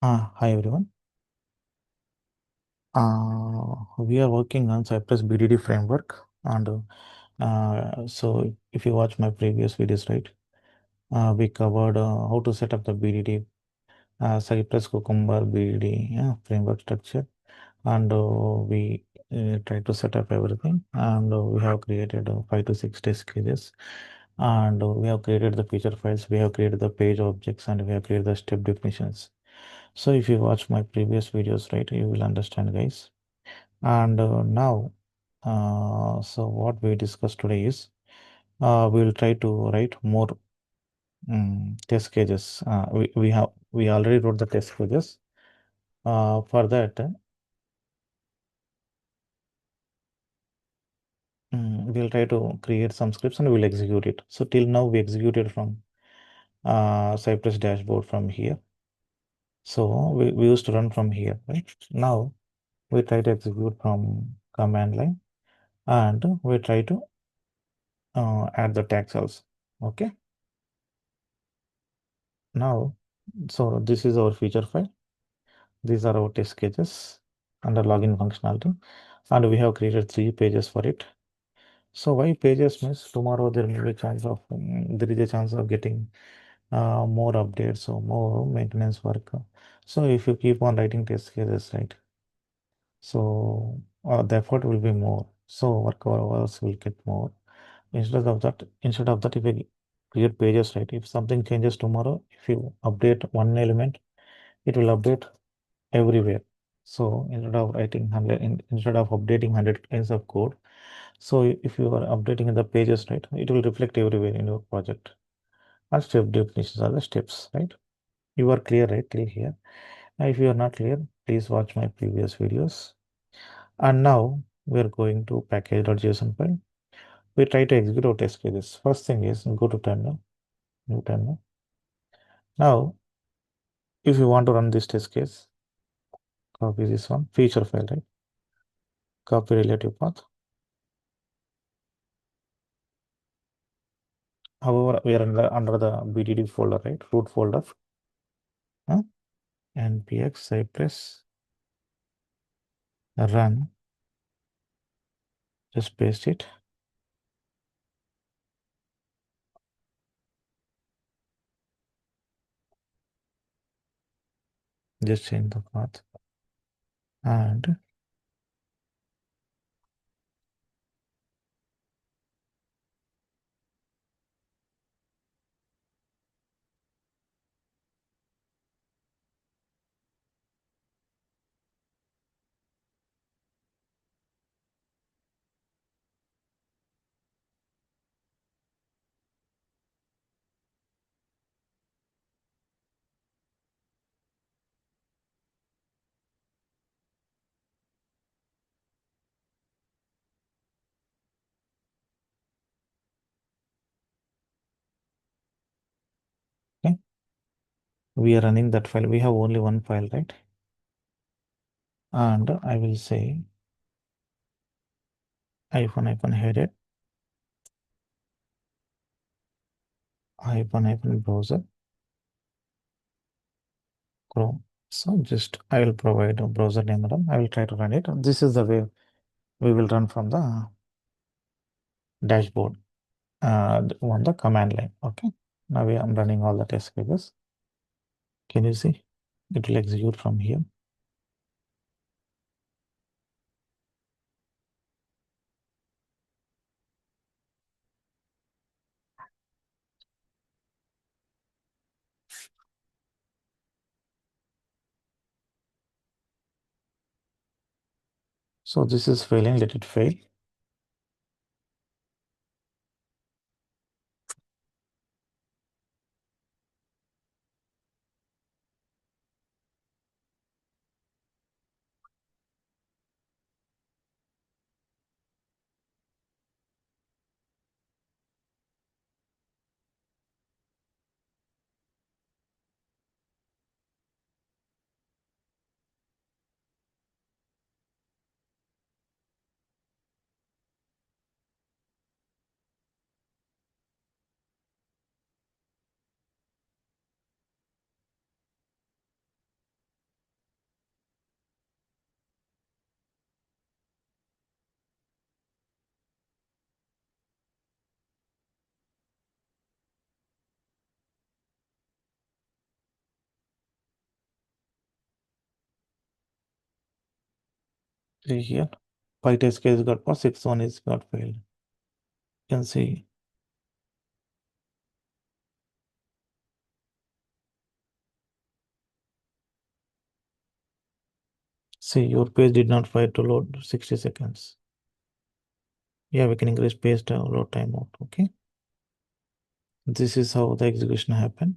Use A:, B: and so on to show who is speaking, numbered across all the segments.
A: Hi everyone. We are working on Cypress BDD framework, and so if you watch my previous videos, right, we covered how to set up the BDD, Cypress Cucumber BDD framework structure, and we try to set up everything, and we have created 5 to 6 test cases, and we have created the feature files, we have created the page objects, and we have created the step definitions. So if you watch my previous videos, right, you will understand, guys. And now, so what we discussed today is we will try to write more test cases. We already wrote the test cases. For that, we'll try to create some scripts and we'll execute it. So till now we executed from Cypress dashboard from here. So we used to run from here, right? Now we try to execute from command line and we try to add the tags also. Okay. Now, so this is our feature file. These are our test cases under login functionality, and we have created 3 pages for it. So why pages means tomorrow there may be a chance of there is a chance of getting more updates or more maintenance work. So if you keep on writing test cases, right? So the effort will be more. So work hours will get more. Instead of that, if we create pages, right? If something changes tomorrow, if you update one element, it will update everywhere. So instead of updating 100 lines of code, so if you are updating in the pages, right, it will reflect everywhere in your project. And step definitions are the steps, right? You are clear, right, till here? If you are not clear, please watch my previous videos. And now we are going to package.json file. We try to execute our test cases. First thing is go to terminal, new terminal. Now, if you want to run this test case, copy this one, feature file, right? Copy relative path. However, we are under the BDD folder, right? Root folder. Huh? npx cypress run. Just paste it. Just change the path. And okay, we are running that file. We have only one file, right? And I will say -header -browser Chrome. So just I will provide a browser name run. I will try to run it. This is the way we will run from the dashboard on the command line. Okay. Now we are running all the test cases. Can you see? It will execute from here. So this is failing. Let it fail. See here, 5 test cases got passed, 6th one is got failed. You can see. See, your page did not fail to load 60 seconds. Yeah, we can increase page load timeout. Okay. This is how the execution happened.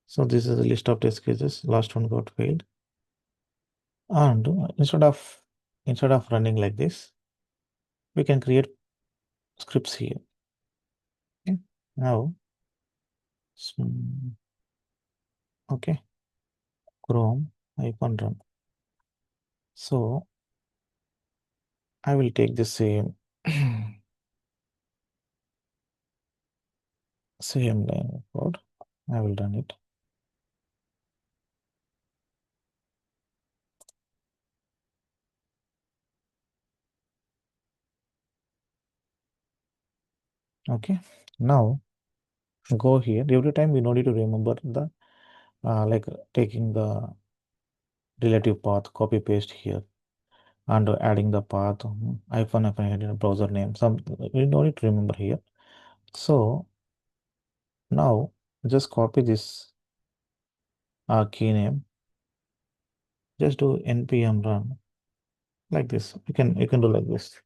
A: So this is the list of test cases. Last one got failed. And instead of running like this, we can create scripts here. Okay. Now, okay, Chrome run. So I will take the same same line of code. I will run it. Okay. Now go here. Every time we need to remember the like taking the relative path, copy paste here, and adding the path -, browser name. Some we don't need to remember here. So now just copy this key name. Just do npm run like this. You can do like this.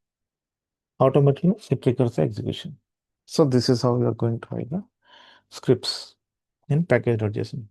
A: Automatically it triggers the execution. So this is how we are going to write the scripts in package.json.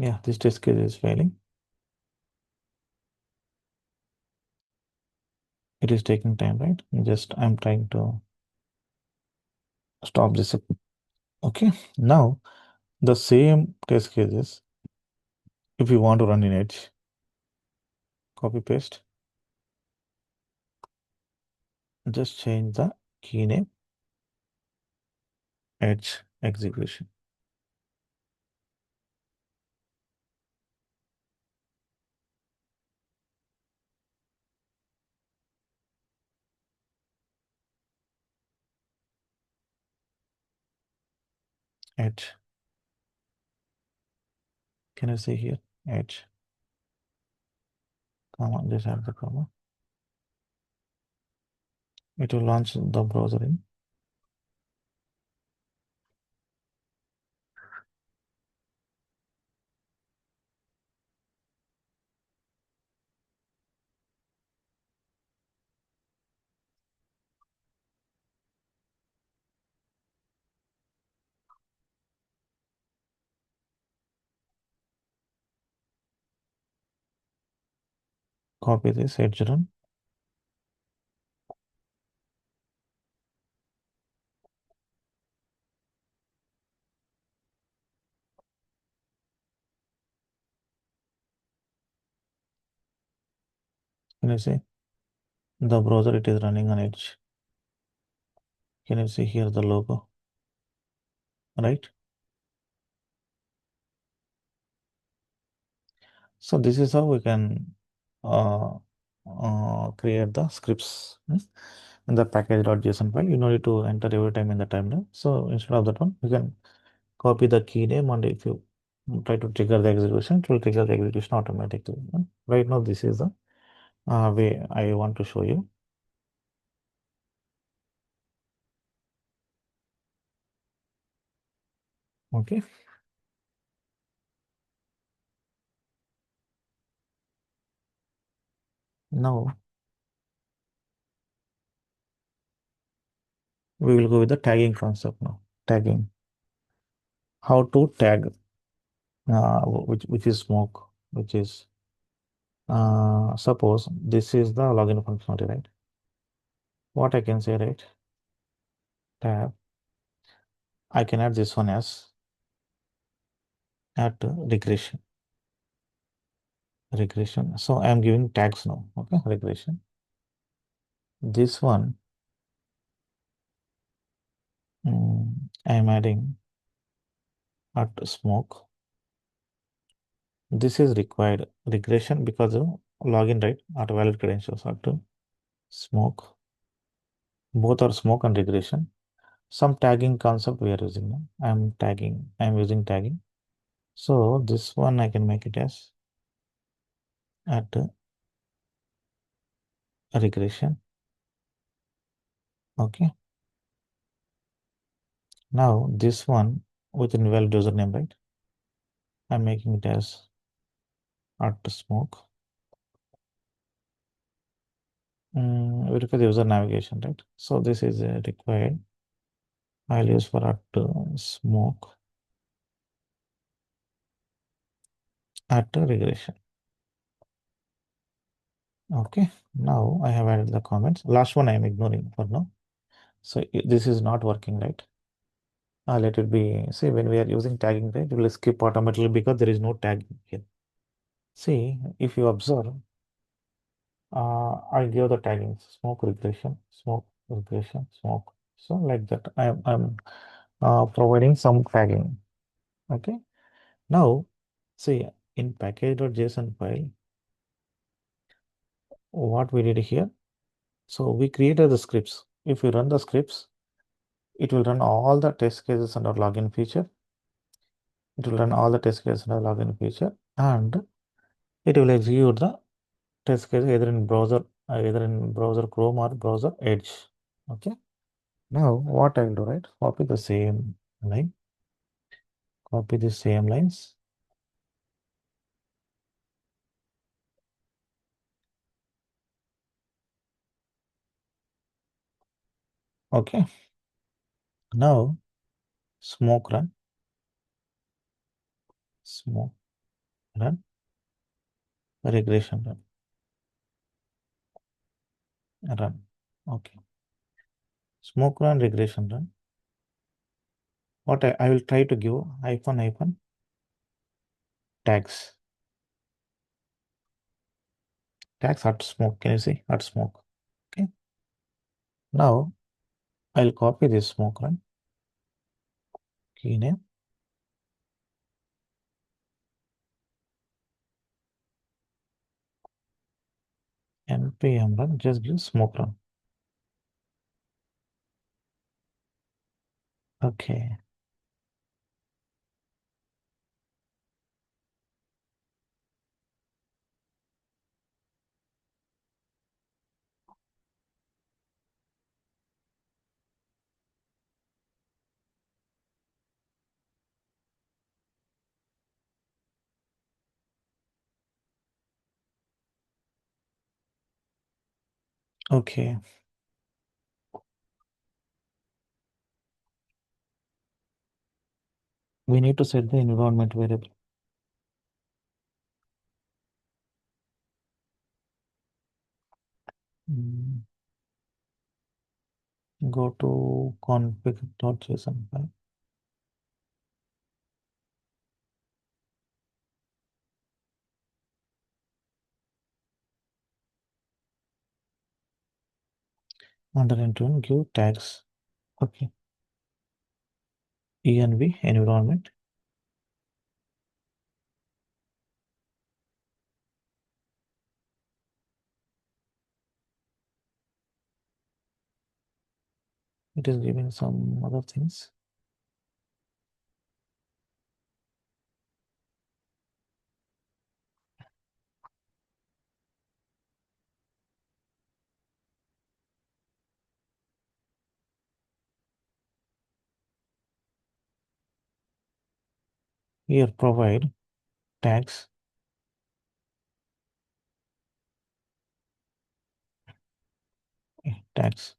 A: Yeah, this test case is failing. It is taking time, right? I'm trying to stop this. Okay. Now the same test cases, if you want to run in Edge, copy paste, just change the key name, Edge execution. Edge. Can you see here? Edge. Come on, just add the comma. It will launch the browser in. Copy this Edge run. Can you see? The browser it is running on Edge. Can you see here the logo? Right? So this is how we can uh, create the scripts in the package.json file. You don't need to enter every time in the timeline. So instead of that one, you can copy the key name, and if you try to trigger the execution, it will trigger the execution automatically. Right now, this is the way I want to show you. Okay. Now we will go with the tagging concept now. Tagging. How to tag, which is smoke, which is suppose this is the login functionality, right? What I can say, right? Tab I can add this one as at regression. So I am giving tags now. Okay, regression. This one I am adding at smoke. This is required regression because of login, right? At valid credentials at smoke. Both are smoke and regression. Some tagging concept we are using now. I'm using tagging. So this one I can make it as at regression. Okay. Now this one with invalid username, right? I'm making it as at smoke. Verify the user navigation, right? So this is required. I'll use for at smoke at regression. Okay. Now I have added the comments. Last one I am ignoring for now. So this is not working, right? Let it be. See, when we are using tagging, right, it will skip automatically because there is no tag here. See, if you observe, I give the tagging smoke regression, smoke regression, smoke. So like that, I'm providing some tagging. Okay. Now, see in package.json file, what we did here. So we created the scripts. If you run the scripts, it will run all the test cases under login feature. It will run all the test cases under login feature, and it will execute the test case either in browser Chrome or browser Edge. Okay. Now what I will do, right? Copy the same line. Copy the same lines. Okay. Now smoke run. Smoke run. Regression run. Run. Okay. Smoke run. Regression run. What I will try to give hyphen tags. Tags at smoke. Can you see? At smoke. Okay. Now I'll copy this smoke run. Key name. npm run. Just give smoke run. Okay. Okay. We need to set the environment variable. Go to config.json file. Under environment, give tags. Okay. env environment. It is giving some other things. Here provide tags. Tags.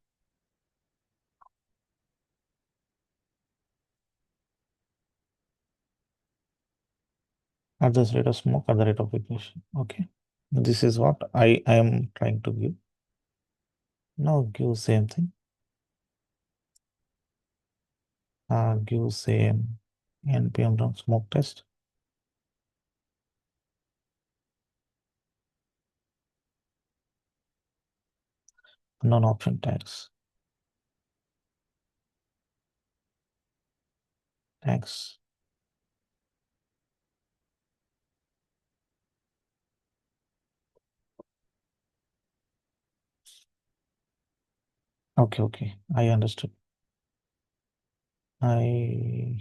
A: At the rate of smoke, at the rate of ignition. Okay. This is what I am trying to give. Now give same thing. give same npm run smoke test. Non-option tags. Tags. Okay, I understood. I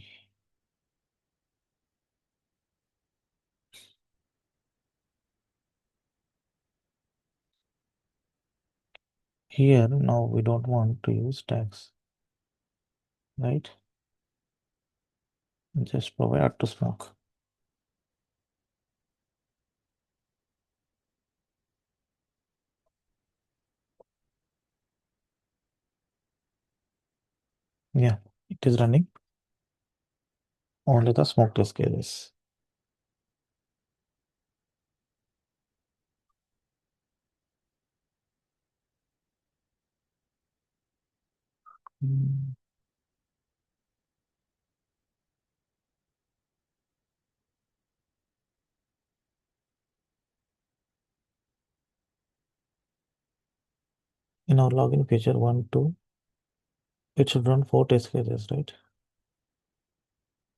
A: Here now we don't want to use tags, right? Just provide to smoke. Yeah, it is running only the smoke test cases. Mm. In our login feature 1, 2, it should run 4 test cases, right?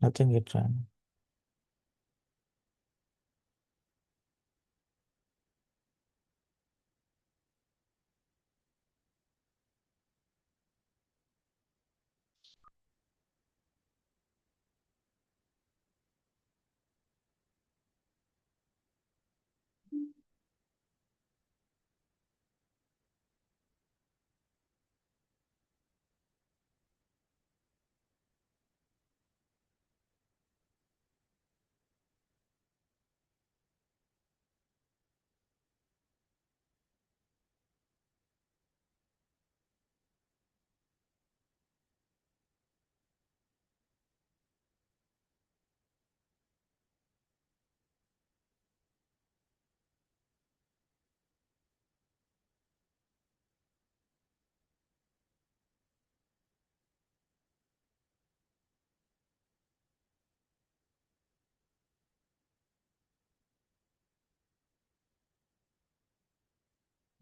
A: Nothing it ran.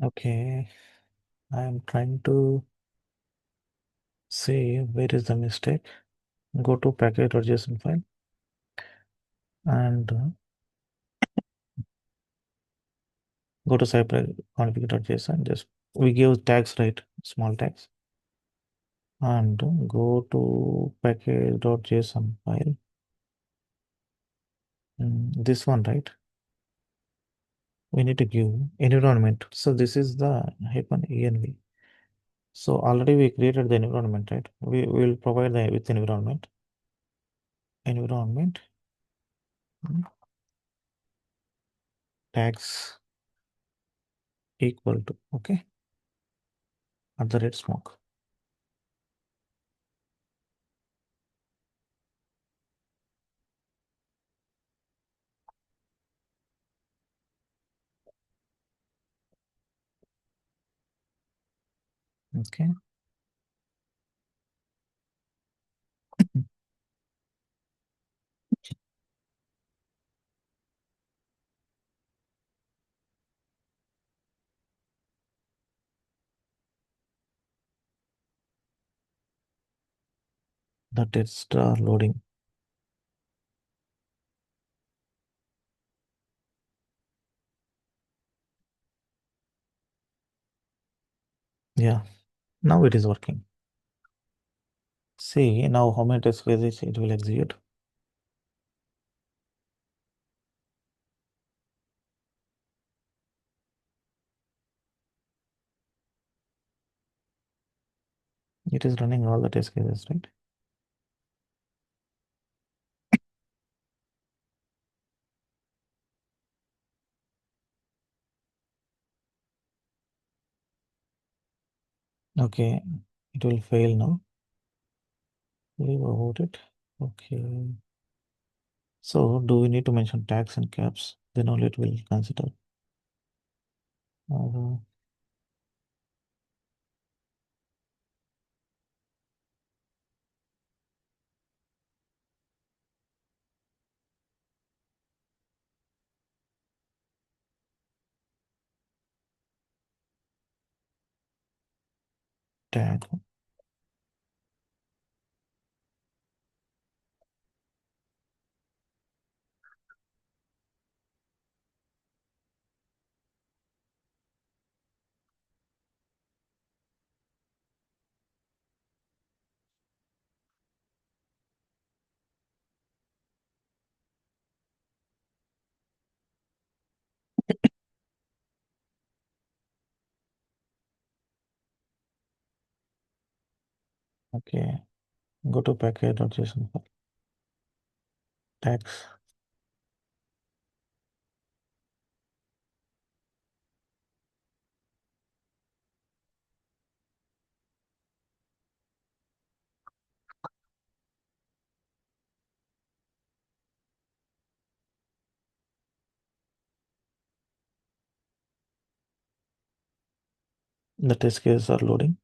A: Okay, I am trying to see where is the mistake. Go to package.json file and go to Cypress config.json. Just we give tags, right? Small tags. And go to package.json file. This one, right? We need to give environment. So this is the hyphen env. So already we created the environment, right? We will provide the with environment mm, tags equal to okay at the red smoke. Okay. The tests are loading. Yeah. Now it is working. See now how many test cases it will execute. It is running all the test cases, right? Okay. It will fail now. Leave about it. Okay. So do we need to mention tags and caps? Then only it will consider. Uh, tag. Okay, go to package.json file. Tags. The test cases are loading.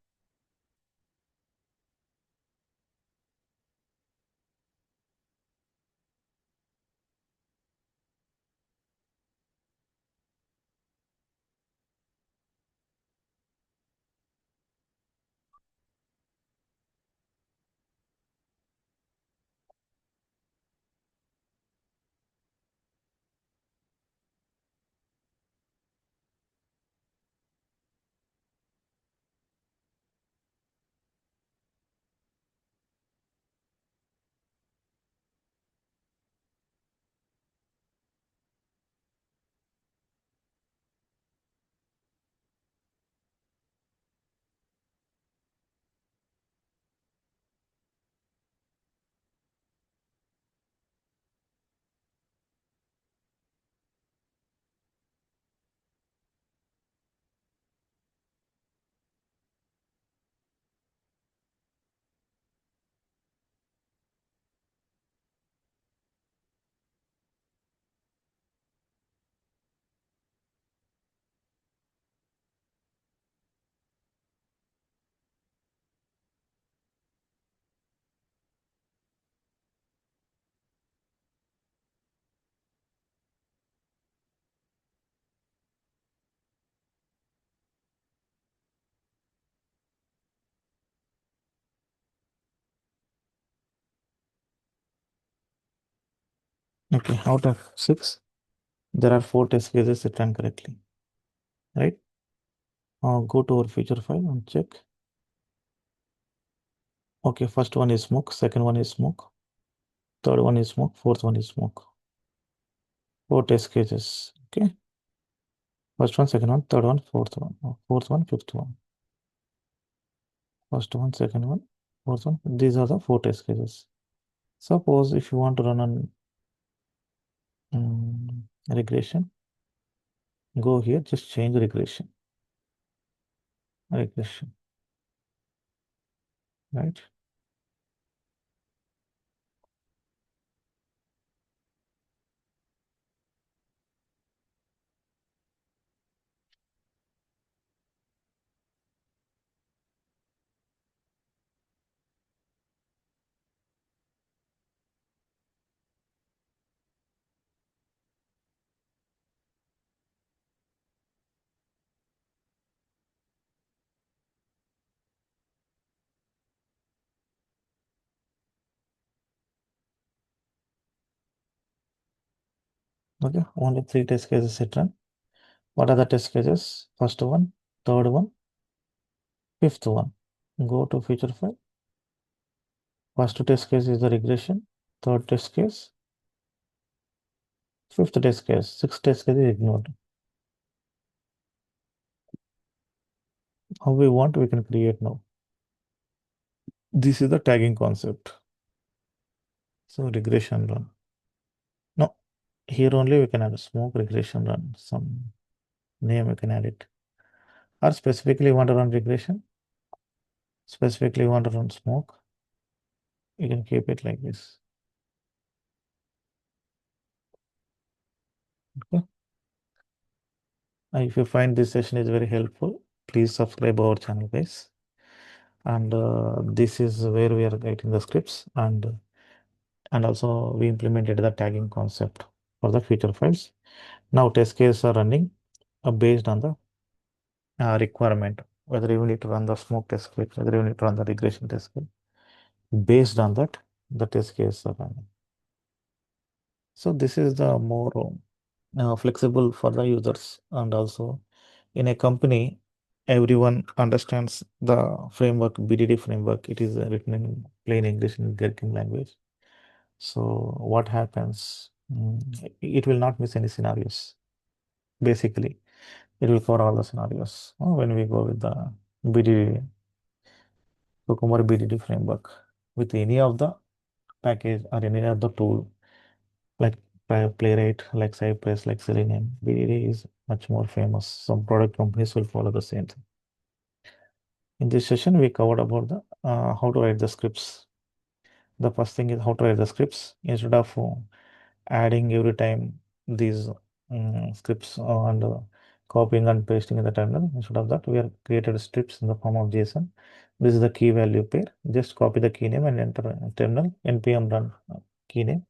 A: Okay, out of 6, there are 4 test cases that run correctly, right? Go to our feature file and check. Okay, first one is smoke, second one is smoke, third one is smoke, fourth one is smoke. 4 test cases. Okay, first one, second one, third one, fourth one, fourth one, fifth one. First one, second one, fourth one. These are the 4 test cases. Suppose if you want to run an regression, go here, just change regression, right? Okay, only 3 test cases it run. What are the test cases? First one, third one, fifth one. Go to feature file. First test case is the regression. Third test case, fifth test case, sixth test case is ignored. How we want, we can create now. This is the tagging concept. So regression run. No, here only we can add a smoke regression run. Some name we can add it. Or specifically want to run regression. Specifically want to run smoke. You can keep it like this. Okay. If you find this session is very helpful, please subscribe our channel, guys. And this is where we are writing the scripts, and also we implemented the tagging concept for the feature files. Now test cases are running based on the requirement. whether you need to run the smoke test script, whether you need to run the regression test script. Based on that, the test case are running. So this is the more flexible for the users, and also in a company, everyone understands the framework, BDD framework. It is written in plain English in Gherkin language. So what happens? It will not miss any scenarios. Basically, it will cover all the scenarios when we go with the BDD, Cucumber BDD framework with any of the package or any of the tool like Playwright, like Cypress, like Selenium. BDD is much more famous. Some product companies will follow the same thing. In this session, we covered about the how to write the scripts. The first thing is how to write the scripts instead of adding every time these scripts and copying and pasting in the terminal. Instead of that, we have created scripts in the form of JSON. This is the key value pair. Just copy the key name and enter terminal npm run key name.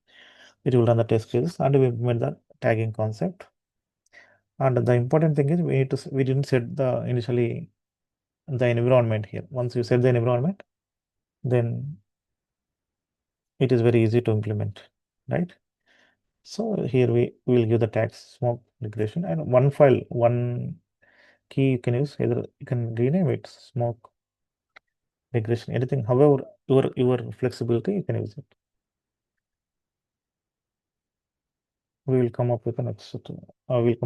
A: It will run the test cases, and we made the tagging concept. And the important thing is we didn't set the initially the environment here. Once you set the environment, then it is very easy to implement, right? So here we will give the tags smoke regression and one file, one key you can use. Either you can rename it smoke regression, anything. However, your flexibility you can use it. We will come up with the next. We will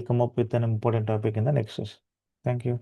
A: come up with an important topic in the next session. Thank you.